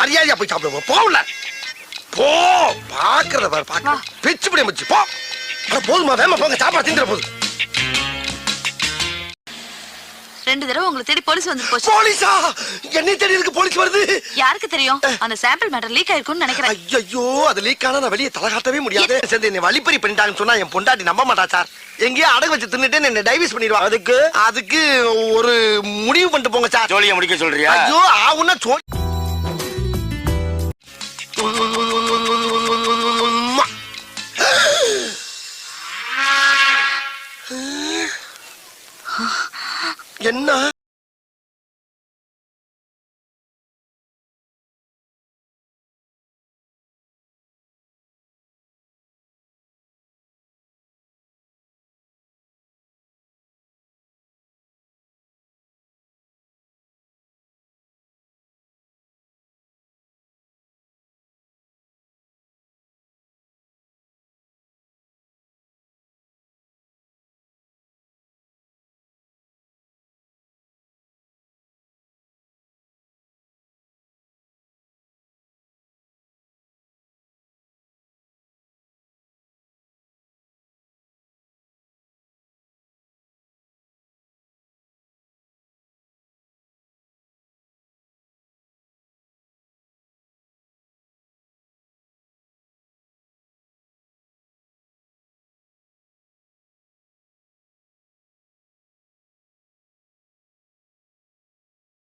மரியாதையா போய் சாப்பிடுவோம். போகல போ, பாக்குறத பாரு, பாக்க பிச்சு பிடி மச்சி போ. போதுமா, வேமா போங்க, சாப்பாடு திங்கிற போது. 2 தடவை உங்களை தேடி போலீஸ் வந்து போச்சு. போலீஸா? என்னை தேடி இருக்கு போலீஸ் வருது? யாருக்கு தெரியும்? அந்த சாம்பிள் மேட்டர் லீக் ஆயிருக்கும்னு நினைக்கிறேன். ஐயோ, அது லீக் ஆனா நான் வெளியே தலை காட்டவே முடியாது. சேர்ந்து என்னை வழிப்பறி பண்ணிட்டாங்கன்னு சொன்னா என் பொண்டாட்டி நம்ப மாட்டா சார். எங்கேயோ அடகு வச்சு தின்னுட்டு என்ன டைவர்ஸ் பண்ணிடுவா. அதுக்கு ஒரு முடிவு பண்ணிட்டு போங்க சார். ஜோலியா முடிக்க சொல்றியா? ஐயோ ஆவுன்னா சோழி. என்ன